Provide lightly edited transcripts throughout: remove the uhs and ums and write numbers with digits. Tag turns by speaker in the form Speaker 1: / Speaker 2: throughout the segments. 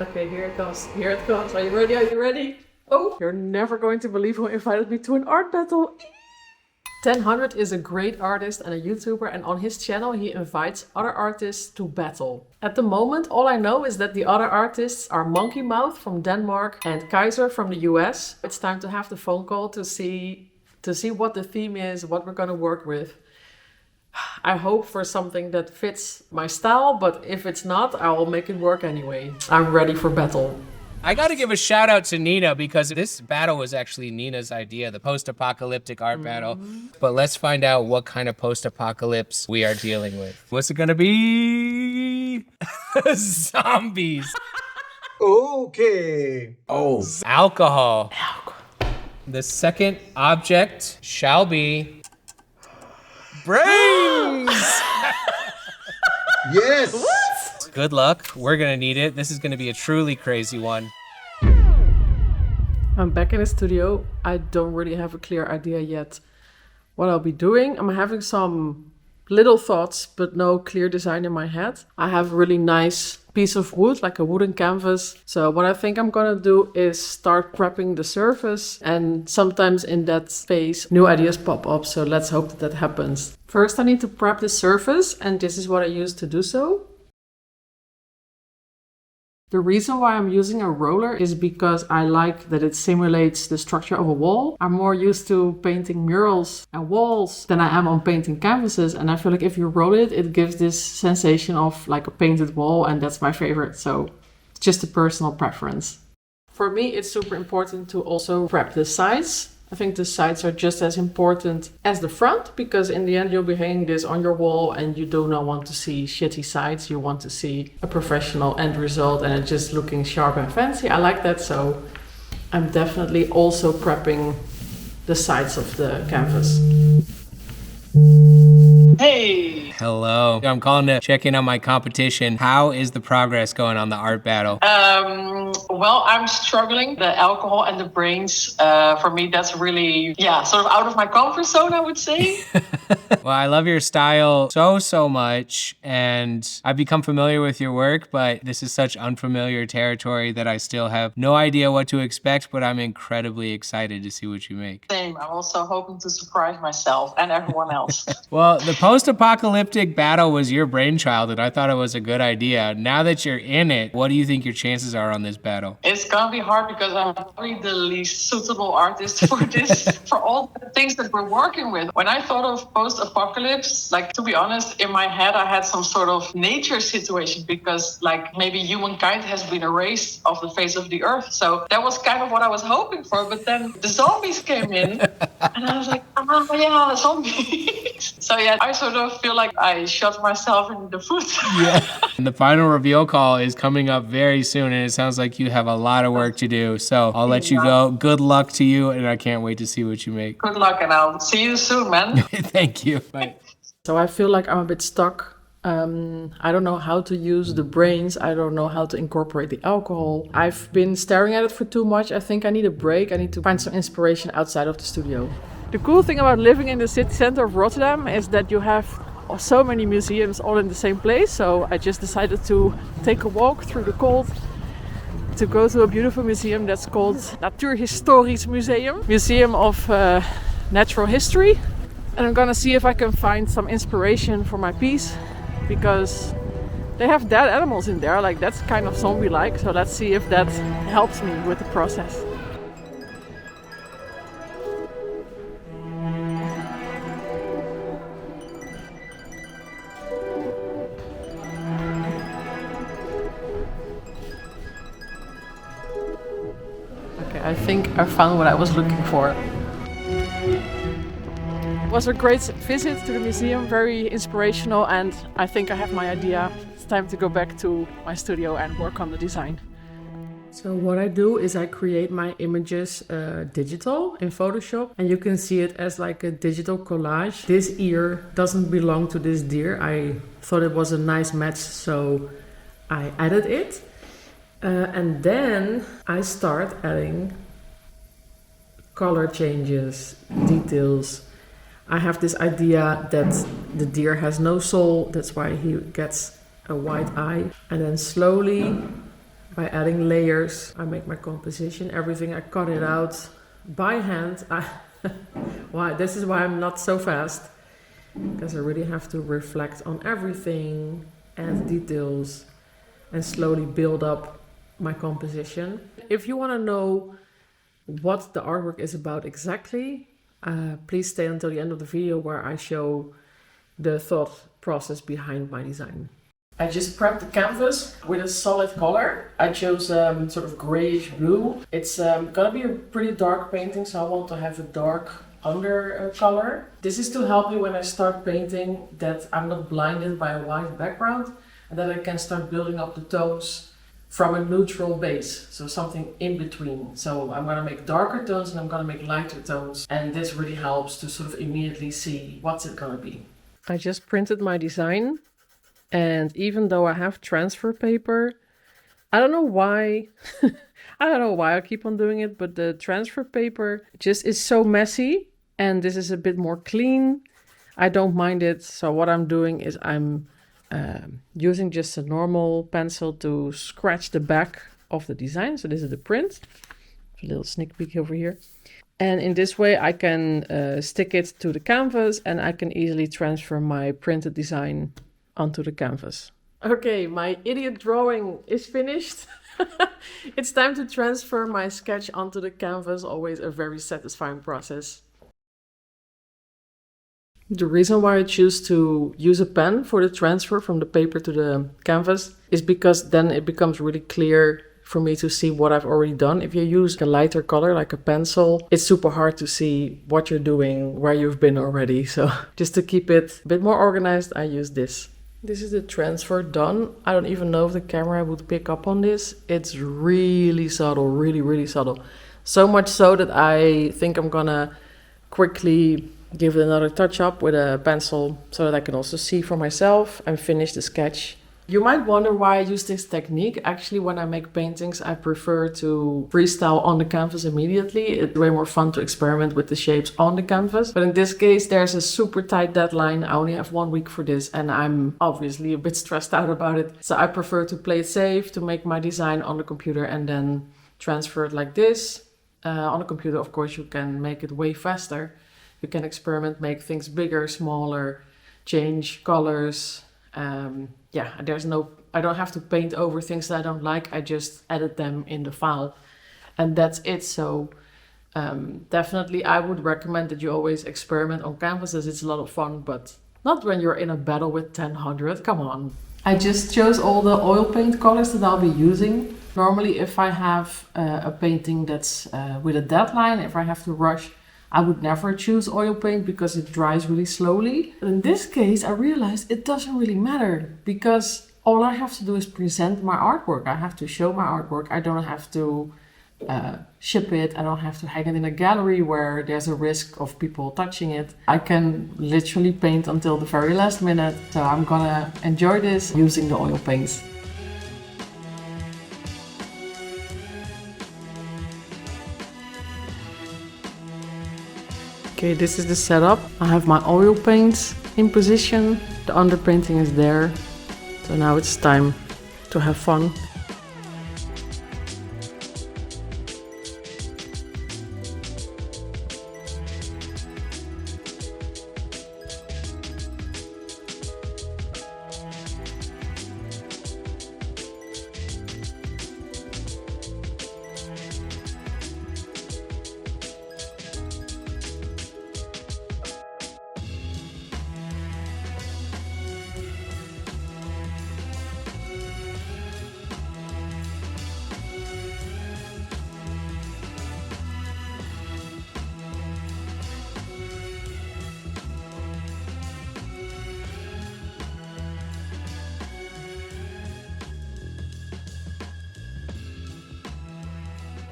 Speaker 1: Okay, here it comes. Here it comes. Are you ready? Are you ready? Oh, you're never going to believe who invited me to an art battle. tenhun is a great artist and a YouTuber, and on his channel he invites other artists to battle. At the moment, all I know is that the other artists are monkeymouth from Denmark and Kizer from the US. It's time to have the phone call to see what the theme is, what we're gonna work with. I hope for something that fits my style, but if it's not, I'll make it work anyway. I'm ready for battle.
Speaker 2: I gotta give a shout out to Nina because this battle was actually Nina's idea, the post-apocalyptic art battle. But let's find out what kind of post-apocalypse we are dealing with. What's it gonna be? Zombies.
Speaker 3: Okay.
Speaker 2: Oh, alcohol. The second object shall be brains.
Speaker 3: Yes.
Speaker 2: Good luck. We're gonna need it. This is gonna be a truly crazy one.
Speaker 1: I'm back in the studio. I don't really have a clear idea yet what I'll be doing. I'm having some little thoughts, but no clear design in my head. I have a really nice piece of wood, like a wooden canvas. So what I think I'm gonna do is start prepping the surface, and sometimes in that phase, new ideas pop up. So let's hope that that happens. First, I need to prep the surface, and this is what I use to do so. The reason why I'm using a roller is because I like that it simulates the structure of a wall. I'm more used to painting murals and walls than I am on painting canvases. And I feel like if you roll it, it gives this sensation of like a painted wall, and that's my favorite. So it's just a personal preference. For me, it's super important to also prep the sides. I think the sides are just as important as the front, because in the end you'll be hanging this on your wall and you do not want to see shitty sides. You want to see a professional end result and it just looking sharp and fancy. I like that, so I'm definitely also prepping the sides of the canvas.
Speaker 4: Hey!
Speaker 2: Hello. I'm calling to check in on my competition. How is the progress going on the art battle?
Speaker 4: Well, I'm struggling. The alcohol and the brains, for me, that's really, sort of out of my comfort zone, I would say.
Speaker 2: Well, I love your style so much, and I've become familiar with your work, but this is such unfamiliar territory that I still have no idea what to expect, but I'm incredibly excited to see what you make.
Speaker 4: Same. I'm also hoping to surprise myself and everyone else.
Speaker 2: Well, the post-apocalyptic battle was your brainchild, and I thought it was a good idea. Now that you're in it, what do you think your chances are on this battle?
Speaker 4: It's gonna be hard because I'm probably the least suitable artist for this, for all the things that we're working with. When I thought of post-apocalypse, like, to be honest, in my head, I had some sort of nature situation because, like, maybe humankind has been erased off the face of the earth. So that was kind of what I was hoping for. But then the zombies came in, and I was like, oh, yeah, zombies. So yeah, I sort of feel like I shot myself in the foot.
Speaker 2: Yeah. And the final reveal call is coming up very soon, and it sounds like you have a lot of work to do. So I'll let you go. Good luck to you, and I can't wait to see what you make.
Speaker 4: Good luck, and I'll see you soon, man.
Speaker 2: Thank you. Bye.
Speaker 1: So I feel like I'm a bit stuck. I don't know how to use the brains. I don't know how to incorporate the alcohol. I've been staring at it for too much. I think I need a break. I need to find some inspiration outside of the studio. The cool thing about living in the city center of Rotterdam is that you have so many museums all in the same place. So I just decided to take a walk through the cold to go to a beautiful museum that's called Natuurhistorisch Museum, Museum of Natural History. And I'm gonna see if I can find some inspiration for my piece, because they have dead animals in there, like that's kind of zombie-like. So let's see if that helps me with the process. Okay, I think I found what I was looking for. It was a great visit to the museum, very inspirational, and I think I have my idea. It's time to go back to my studio and work on the design. So what I do is I create my images digital in Photoshop, and you can see it as like a digital collage. This ear doesn't belong to this deer. I thought it was a nice match, so I added it. And then I start adding color changes, details. I have this idea that the deer has no soul, that's why he gets a white eye. And then slowly By adding layers, I make my composition. Everything I cut it out by hand. Why? This is why I'm not so fast, because I really have to reflect on everything, add details, and slowly build up my composition. If you want to know what the artwork is about exactly, please stay until the end of the video where I show the thought process behind my design. I just prepped the canvas with a solid color. I chose sort of grayish blue. It's gonna be a pretty dark painting, so I want to have a dark under color. This is to help me when I start painting that I'm not blinded by a white background and that I can start building up the tones from a neutral base, so something in between. So I'm gonna make darker tones and I'm gonna make lighter tones, and this really helps to sort of immediately see what's it gonna be. I just printed my design, and even though I have transfer paper, I don't know why, I don't know why I keep on doing it, but the transfer paper just is so messy, and this is a bit more clean. I don't mind it, so what I'm doing is I'm using just a normal pencil to scratch the back of the design. So this is the print. A little sneak peek over here. And in this way I can stick it to the canvas and I can easily transfer my printed design onto the canvas. Okay, my idiot drawing is finished. It's time to transfer my sketch onto the canvas. Always a very satisfying process. The reason why I choose to use a pen for the transfer from the paper to the canvas is because then it becomes really clear for me to see what I've already done. If you use a lighter color like a pencil, it's super hard to see what you're doing, where you've been already. So just to keep it a bit more organized, I use this. This is the transfer done. I don't even know if the camera would pick up on this. It's really subtle, really subtle. So much so that I think I'm gonna quickly give it another touch up with a pencil so that I can also see for myself and finish the sketch. You might wonder why I use this technique. Actually, when I make paintings, I prefer to freestyle on the canvas immediately. It's way more fun to experiment with the shapes on the canvas. But in this case, there's a super tight deadline. I only have 1 week for this and I'm obviously a bit stressed out about it. So I prefer to play it safe, to make my design on the computer and then transfer it like this. On the computer, of course, you can make it way faster. You can experiment, make things bigger, smaller, change colors. Yeah, I don't have to paint over things that I don't like. I just edit them in the file and that's it. So definitely I would recommend that you always experiment on canvases. It's a lot of fun, but not when you're in a battle with tenhun. Come on. I just chose all the oil paint colors that I'll be using. Normally, if I have a painting that's with a deadline, if I have to rush, I would never choose oil paint because it dries really slowly. But in this case, I realized it doesn't really matter because all I have to do is present my artwork. I have to show my artwork. I don't have to ship it. I don't have to hang it in a gallery where there's a risk of people touching it. I can literally paint until the very last minute. So I'm gonna enjoy this using the oil paints. Okay, this is the setup. I have my oil paints in position. The underpainting is there. So now it's time to have fun.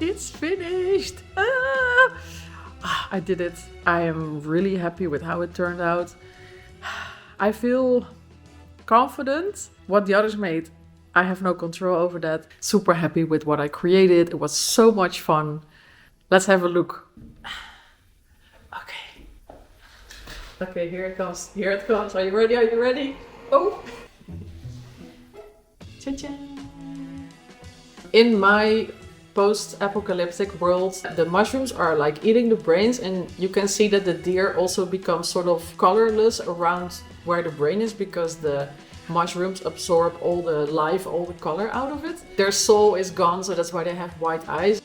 Speaker 1: It's finished! I did it. I am really happy with how it turned out. I feel confident. What the others made, I have no control over that. Super happy with what I created. It was so much fun. Let's have a look. Okay. Okay, here it comes. Here it comes. Are you ready? Are you ready? Oh! Cha-cha! In my post-apocalyptic world, the mushrooms are like eating the brains, and you can see that the deer also becomes sort of colorless around where the brain is because the mushrooms absorb all the life, all the color out of it. Their soul is gone, so that's why they have white eyes.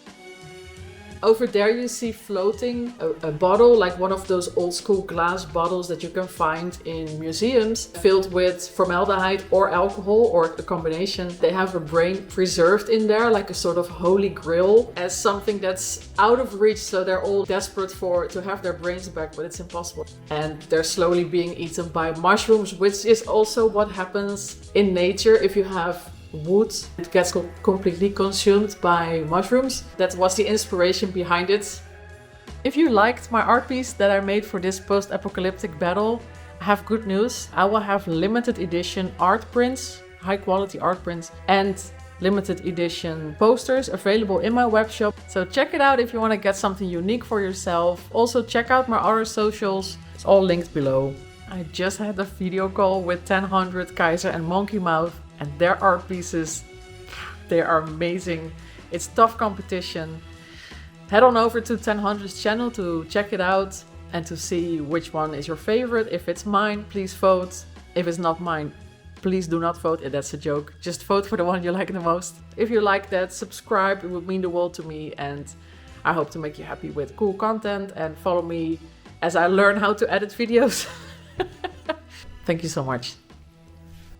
Speaker 1: Over there you see floating a bottle, like one of those old school glass bottles that you can find in museums, filled with formaldehyde or alcohol or a combination. They have a brain preserved in there, like a sort of holy grail, as something that's out of reach, so they're all desperate to have their brains back, but it's impossible. And they're slowly being eaten by mushrooms, which is also what happens in nature if you have wood. It gets completely consumed by mushrooms. That was the inspiration behind it. If you liked my art piece that I made for this post-apocalyptic battle, I have good news. I will have limited edition art prints, high quality art prints, and limited edition posters available in my webshop. So check it out if you want to get something unique for yourself. Also check out my other socials. It's all linked below. I just had a video call with tenhun, Kizer and monkeymouth. And their art pieces, they are amazing. It's tough competition. Head on over to tenhun's channel to check it out and to see which one is your favorite. If it's mine, please vote. If it's not mine, please do not vote. That's a joke. Just vote for the one you like the most. If you like that, subscribe. It would mean the world to me. And I hope to make you happy with cool content. And follow me as I learn how to edit videos. Thank you so much.